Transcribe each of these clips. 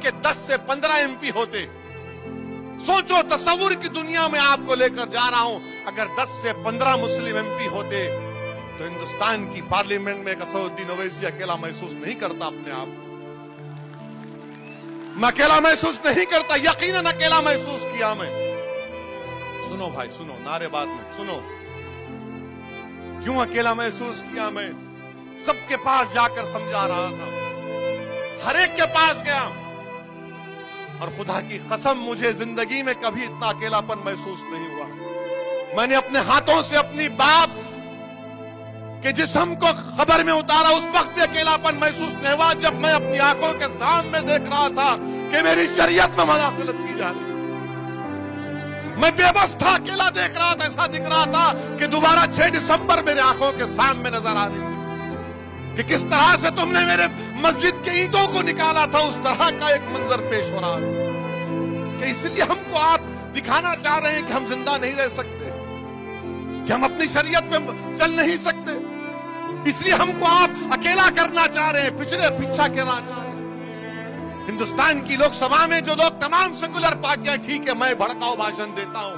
के 10 से 15 MP होते। सोचो, तस्वुर की दुनिया में आपको लेकर जा रहा हूं। अगर 10 से 15 मुस्लिम MP होते तो हिंदुस्तान की पार्लियामेंट में असदुद्दीन ओवैसी अकेला महसूस नहीं करता अपने आप को। मैं अकेला महसूस नहीं करता, यकीनन अकेला महसूस किया मैं। सुनो भाई सुनो, नारेबाज में सुनो, क्यों अकेला महसूस किया मैं? सबके पास जाकर समझा रहा था, हर एक के पास गया, और खुदा की कसम मुझे जिंदगी में कभी इतना अकेलापन महसूस नहीं हुआ। मैंने अपने हाथों से अपनी बाप के जिस्म को खबर में उतारा, उस वक्त भी अकेलापन महसूस नहीं हुआ जब मैं अपनी आंखों के सामने देख रहा था कि मेरी शरीयत में मुदाखलत की जा रही। मैं बेबस था, अकेला देख रहा था। ऐसा दिख रहा था कि दोबारा 6 दिसंबर मेरे आंखों के सामने नजर आ रही कि किस तरह से तुमने मेरे मस्जिद के ईंटों को निकाला था। उस तरह का एक मंजर पेश हो रहा था कि इसलिए हमको आप दिखाना चाह रहे हैं कि हम जिंदा नहीं रह सकते, कि हम अपनी शरीयत में चल नहीं सकते, इसलिए हमको आप अकेला करना चाह रहे हैं, पीछा करना चाह रहे हैं। हिंदुस्तान की लोकसभा में जो लोग तमाम सेकुलर पार्टियां, ठीक है मैं भड़काऊ भाषण देता हूं,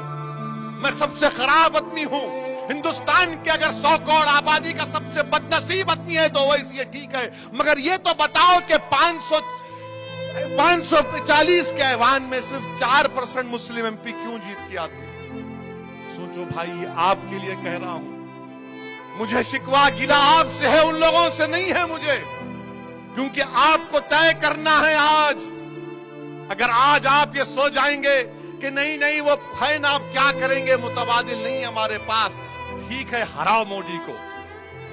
मैं सबसे खराब आदमी हूं। हिंदुस्तान के अगर 100 करोड़ आबादी का सबसे बदनसीब आदमी है तो वैसे ये ठीक है, मगर ये तो बताओ कि 540 के ऐवान में सिर्फ 4% मुस्लिम MP क्यों जीत के आते? सोचो भाई, ये आपके लिए कह रहा हूं। मुझे शिकवा गिला आपसे है, उन लोगों से नहीं है मुझे, क्योंकि आपको तय करना है आज। अगर आज आप ये सो जाएंगे कि नहीं वो है ना, आप क्या करेंगे, मुतबादिल नहीं हमारे पास, ठीक है हराओ मोदी को।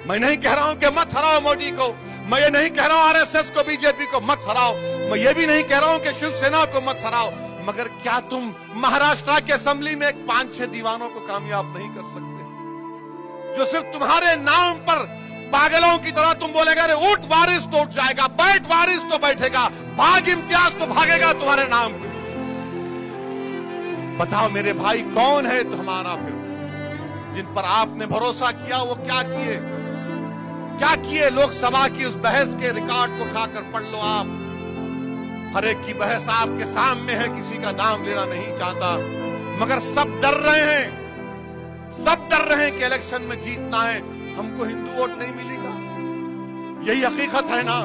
मैं नहीं कह रहा हूं कि मत हराओ मोदी को, मैं ये नहीं कह रहा हूं RSS को, BJP को मत हराओ, मैं ये भी नहीं कह रहा हूं कि शिवसेना को मत हराओ, मगर क्या तुम महाराष्ट्र के असेंबली में 5-6 दीवानों को कामयाब नहीं कर सकते, जो सिर्फ तुम्हारे नाम पर पागलों की तरह तुम बोलेगा अरे उठ वारिस तो उठ जाएगा, बैठ वारिस तो बैठेगा, भाग इम्तियाज तो भागेगा तुम्हारे नाम पे। बताओ मेरे भाई, कौन है तुम्हारा फिर जिन पर आपने भरोसा किया? वो क्या किए? लोकसभा की उस बहस के रिकॉर्ड को खाकर पढ़ लो आप। हर एक की बहस आपके सामने है, किसी का नाम लेना नहीं चाहता, मगर सब डर रहे हैं कि इलेक्शन में जीतना है, हमको हिंदू वोट नहीं मिलेगा, यही हकीकत है ना।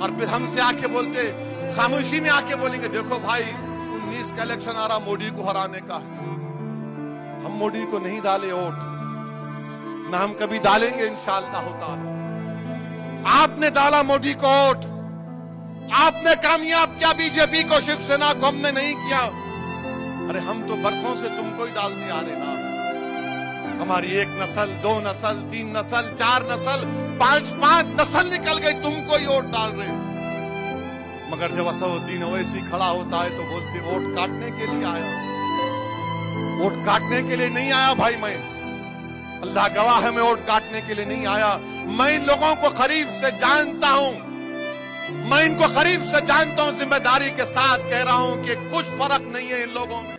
और फिर हमसे आके बोलते, खामोशी में आके बोलेंगे देखो भाई 19 का इलेक्शन आ रहा, मोदी को हराने का है। हम मोदी को नहीं डाले वोट, ना हम कभी डालेंगे इंशाअल्लाह ताला। आपने डाला मोदी को वोट, आपने कामयाब किया BJP को, शिवसेना को हमने नहीं किया। अरे हम तो बरसों से तुमको ही डालते आ रहे ना। हमारी 1 नस्ल, 2 नस्ल, 3 नस्ल, 4 नस्ल, 5 नस्ल निकल गई, तुमको ही वोट डाल रहे। मगर जब असदुद्दीन ओवैसी खड़ा होता है तो बोलते वोट काटने के लिए आया। वोट काटने के लिए नहीं आया भाई, मैं अल्लाह गवाह है, मैं वोट काटने के लिए नहीं आया। मैं इन लोगों को करीब से जानता हूं, मैं इनको करीब से जानता हूं, जिम्मेदारी के साथ कह रहा हूं कि कुछ फर्क नहीं है इन लोगों में।